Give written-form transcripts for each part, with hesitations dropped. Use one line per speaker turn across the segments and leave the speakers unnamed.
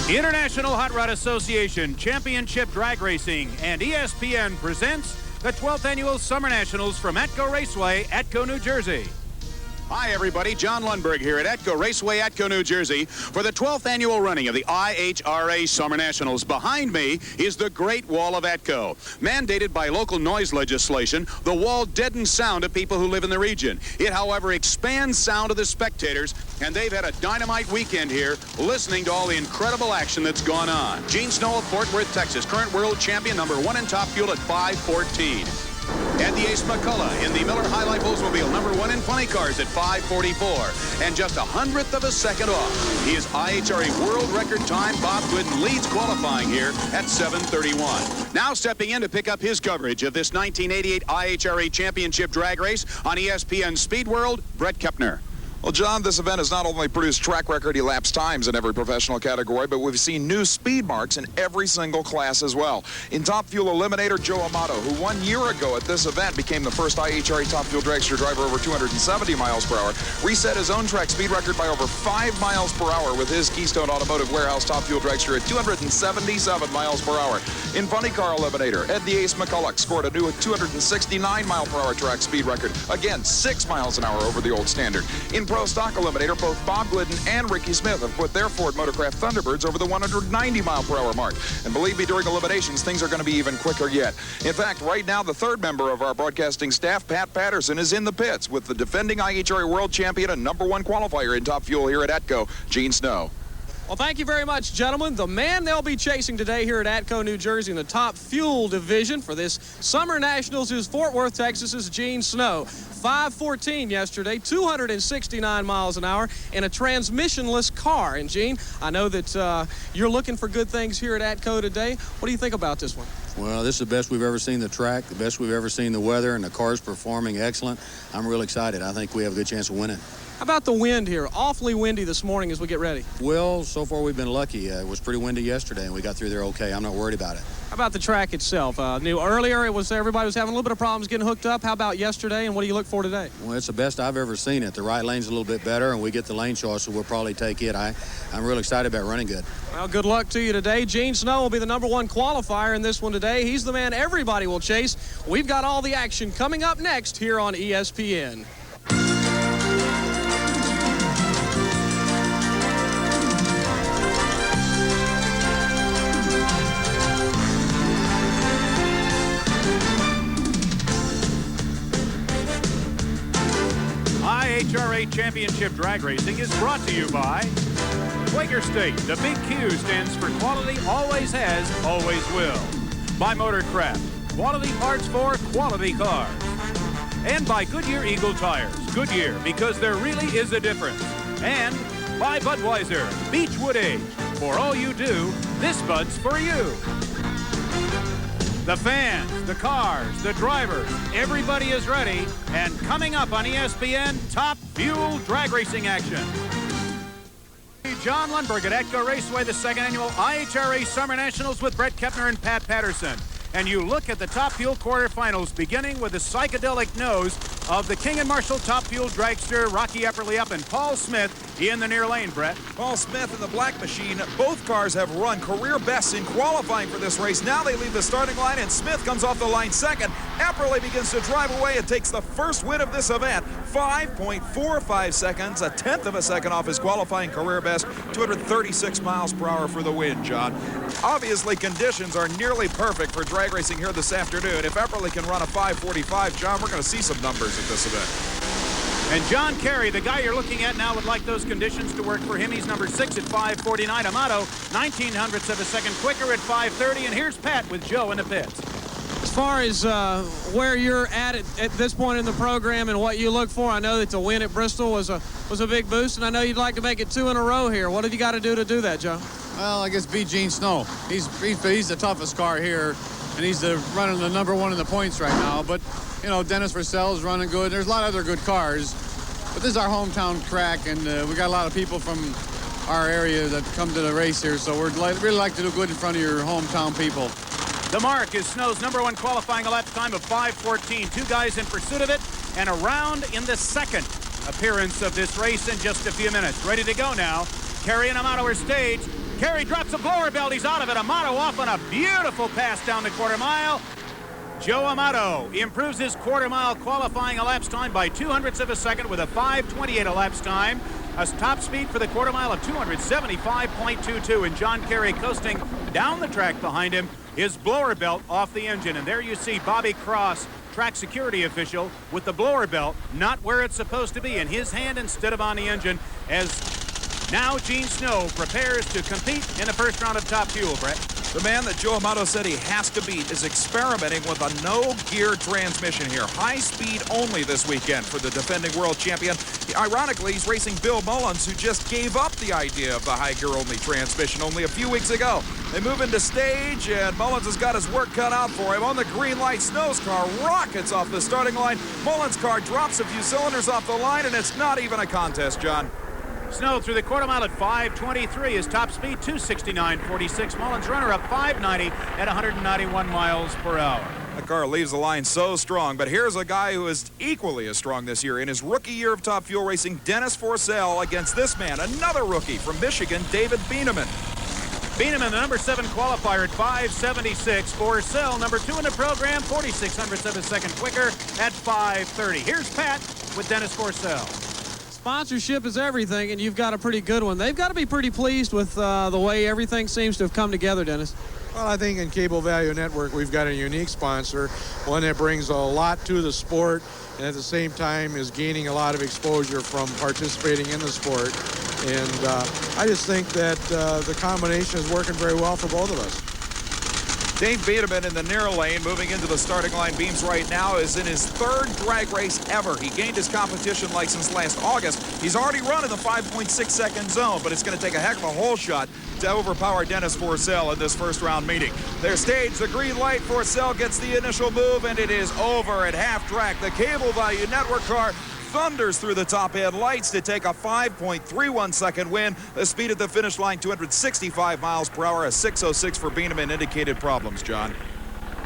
International Hot Rod Association Championship Drag Racing and ESPN presents the 12th Annual Summer Nationals from Atco Raceway, Atco, New Jersey. Hi, everybody. John Lundberg here at Atco Raceway, Atco, New Jersey, for the 12th annual running of the IHRA Summer Nationals. Behind me is the Great Wall of Atco. Mandated by local noise legislation, the wall deadens sound of people who live in the region. It, however, expands sound to the spectators, and they've had a dynamite weekend here listening to all the incredible action that's gone on. Gene Snow of Fort Worth, Texas, current world champion, #1 in top fuel at 5:14. And the Ace McCullough in the Miller High Life Oldsmobile, #1 in funny cars at 5:44. And just 100th of a second off. He is IHRA world record time. Bob Glidden leads qualifying here at 7:31. Now stepping in to pick up his coverage of this 1988 IHRA Championship drag race on ESPN Speed World, Brett Kepner.
Well, John, this event has not only produced track record elapsed times in every professional category, but we've seen new speed marks in every single class as well. In Top Fuel Eliminator, Joe Amato, who 1 year ago at this event became the first IHRA Top Fuel dragster driver over 270 miles per hour, reset his own track speed record by over 5 miles per hour with his Keystone Automotive Warehouse Top Fuel dragster at 277 miles per hour. In Funny Car Eliminator, Ed the Ace McCullough scored a new 269 mile per hour track speed record. Again, 6 miles an hour over the old standard. In Pro Stock Eliminator, both Bob Glidden and Ricky Smith have put their Ford Motorcraft Thunderbirds over the 190 mile per hour mark. And believe me, during eliminations, things are going to be even quicker yet. In fact, right now, the third member of our broadcasting staff, Pat Patterson, is in the pits with the defending IHRA world champion and #1 qualifier in Top Fuel here at Atco, Gene Snow.
Well, thank you very much, gentlemen. The man they'll be chasing today here at Atco, New Jersey in the Top Fuel division for this Summer Nationals is Fort Worth, Texas's Gene Snow. 5:14 yesterday, 269 miles an hour in a transmissionless car. And, Gene, I know that you're looking for good things here at Atco today. What do you think about this one?
Well, this is the best we've ever seen the track, the best we've ever seen the weather, and the car's performing excellent. I'm real excited. I think we have a good chance of winning.
How about the wind here? Awfully windy this morning as we get ready.
Well, so far we've been lucky. It was pretty windy yesterday, and we got through there okay. I'm not worried about it.
How about the track itself? Knew earlier everybody was having a little bit of problems getting hooked up. How about yesterday, and what do you look for today?
Well, it's the best I've ever seen it. The right lane's a little bit better, and we get the lane choice, so we'll probably take it. I'm real excited about running good.
Well, good luck to you today. Gene Snow will be the #1 qualifier in this one today. He's the man everybody will chase. We've got all the action coming up next here on ESPN.
IHRA Championship Drag Racing is brought to you by Quaker State. The big Q stands for quality, always has, always will. By Motorcraft, quality parts for quality cars. And by Goodyear Eagle Tires. Goodyear, because there really is a difference. And by Budweiser, Beechwood Age. For all you do, this Bud's for you. The fans, the cars, the drivers, everybody is ready. And coming up on ESPN, Top Fuel drag racing action. John Lundberg at Atco Raceway, the second annual IHRA Summer Nationals with Brett Kepner and Pat Patterson. And you look at the Top Fuel quarterfinals, beginning with the psychedelic nose of the King & Marshall Top Fuel dragster, Rocky Epperly up, and Paul Smith in the near lane, Brett.
Paul Smith and the Black Machine, both cars have run career bests in qualifying for this race. Now they leave the starting line, and Smith comes off the line second. Epperly begins to drive away and takes the first win of this event. 5.45 seconds, a tenth of a second off his qualifying career best. 236 miles per hour for the win, John. Obviously, conditions are nearly perfect for drag racing here this afternoon. If Epperly can run a 5:45, John, we're going to see some numbers at this event.
And John Carey, the guy you're looking at now, would like those conditions to work for him. He's #6 at 5:49. Amato, 1900ths of a second quicker at 5:30. And here's Pat with Joe in the pits.
As far as where you're at this point in the program and what you look for, I know that the win at Bristol was a big boost, and I know you'd like to make it 2 in a row here. What have you got to do that, Joe?
Well, I guess beat Gene Snow. He's the toughest car here, and he's running the #1 in the points right now. But, you know, Dennis Purcell's running good. There's a lot of other good cars. But this is our hometown track, and we got a lot of people from our area that come to the race here, so we'd really like to do good in front of your hometown people.
The mark is Snow's #1 qualifying lap time of 5:14. Two guys in pursuit of it, and around in the second appearance of this race in just a few minutes. Ready to go now. Carey and Amato are staged. Carey drops a blower belt. He's out of it. Amato off on a beautiful pass down the quarter mile. Joe Amato improves his quarter mile qualifying elapsed time by 0.02 of a second with a 5:28 elapsed time. A top speed for the quarter mile of 275.22, and John Carey coasting down the track behind him. His blower belt off the engine, and there you see Bobby Cross, track security official, with the blower belt not where it's supposed to be, in his hand instead of on the engine, as now Gene Snow prepares to compete in the first round of Top Fuel, Brett.
The man that Joe Amato said he has to beat is experimenting with a no-gear transmission here. High speed only this weekend for the defending world champion. Ironically, he's racing Bill Mullins, who just gave up the idea of the high-gear only transmission only a few weeks ago. They move into stage, and Mullins has got his work cut out for him. On the green light, Snow's car rockets off the starting line. Mullins' car drops a few cylinders off the line, and it's not even a contest, John.
Snow through the quarter mile at 5:23. His top speed 269.46. Mullins runner-up 5:90 at 191 miles per hour.
The car leaves the line so strong, but here's a guy who is equally as strong this year. In his rookie year of Top Fuel racing, Dennis Forcell against this man, another rookie from Michigan, David Bieneman.
Bieneman, the number 7 qualifier at 5:76. Forcell, number 2 in the program, 0.46 of a second quicker at 5:30. Here's Pat with Dennis Forcell.
Sponsorship is everything, and you've got a pretty good one. They've got to be pretty pleased with the way everything seems to have come together, Dennis.
Well, I think in Cable Value Network, we've got a unique sponsor, one that brings a lot to the sport, and at the same time is gaining a lot of exposure from participating in the sport. And I just think that the combination is working very well for both of us.
Dave Bieneman in the near lane, moving into the starting line beams right now, is in his 3rd drag race ever. He gained his competition license last August. He's already run in the 5.6 second zone, but it's going to take a heck of a hole shot to overpower Dennis Forcell in this first round meeting. They're staged, the green light. Forcell gets the initial move, and it is over at half track. The Cable Value Network car thunders through the top end lights to take a 5.31 second win. The speed at the finish line, 265 miles per hour. A 6:06 for Bieneman indicated problems, John.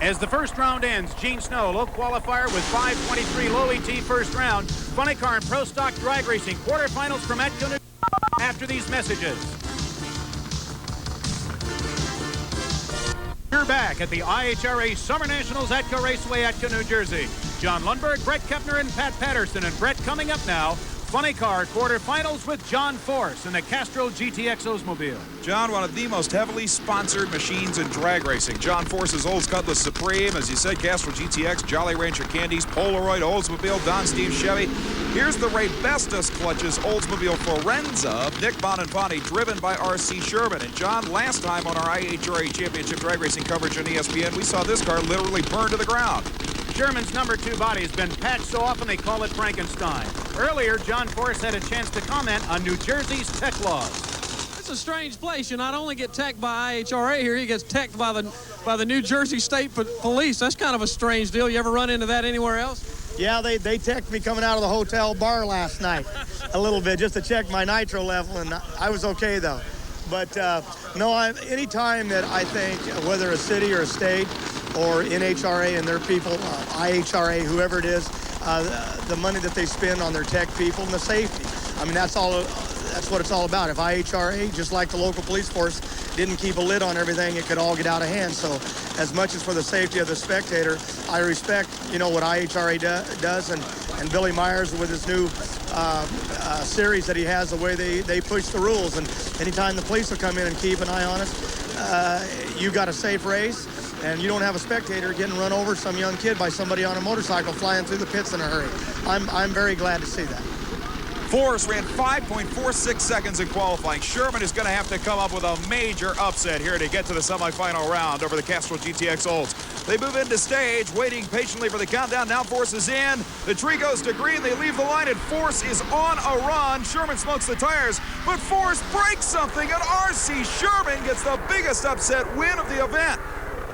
As the first round ends, Gene Snow, low qualifier with 5:23 low ET first round. Funny car and pro stock drag racing quarterfinals from Atco after these messages. We're back at the IHRA Summer Nationals Atco Raceway, Atco, New Jersey. John Lundberg, Brett Kepner, and Pat Patterson. And Brett, coming up now, Funny Car quarterfinals with John Force in the Castrol GTX Oldsmobile.
John, one of the most heavily sponsored machines in drag racing. John Force's Olds Cutlass Supreme, as you said, Castrol GTX, Jolly Rancher Candies, Polaroid, Oldsmobile, Don Steve Chevy. Here's the Ray Bestus Clutches Oldsmobile Forenza, Nick Bonanfani, driven by R.C. Sherman. And John, last time on our IHRA Championship drag racing coverage on ESPN, we saw this car literally burn to the ground.
Sherman's number 2 body has been patched so often they call it Frankenstein. Earlier, John Force had a chance to comment on New Jersey's tech laws.
It's a strange place. You not only get teched by IHRA here, he gets teched by the New Jersey State Police. That's kind of a strange deal. You ever run into that anywhere else?
Yeah, they teched me coming out of the hotel bar last night a little bit just to check my nitro level, and I was okay though. But no, any time that I think, whether a city or a state or NHRA and their people, IHRA, whoever it is, the money that they spend on their tech people and the safety. I mean, that's what it's all about. If IHRA, just like the local police force, didn't keep a lid on everything, it could all get out of hand. So as much as for the safety of the spectator, I respect, what IHRA does, and Billy Myers with his new series that he has, the way they push the rules. And anytime the police will come in and keep an eye on us, you got a safe race, and you don't have a spectator getting run over, some young kid, by somebody on a motorcycle flying through the pits in a hurry. I'm very glad to see that.
Force ran 5.46 seconds in qualifying. Sherman is going to have to come up with a major upset here to get to the semifinal round over the Castrol GTX Olds. They move into stage, waiting patiently for the countdown. Now Force is in. The tree goes to green. They leave the line, and Force is on a run. Sherman smokes the tires, but Force breaks something, and R.C. Sherman gets the biggest upset win of the event.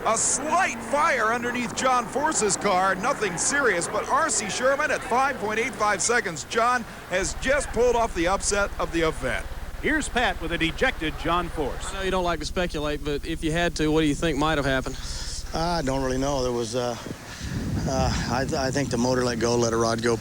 A slight fire underneath John Force's car, nothing serious, but R.C. Sherman at 5.85 seconds, John, has just pulled off the upset of the event.
Here's Pat with a dejected John Force.
I know you don't like to speculate, but if you had to, what do you think might have happened?
I don't really know. There was, I think the motor let go, let a rod go.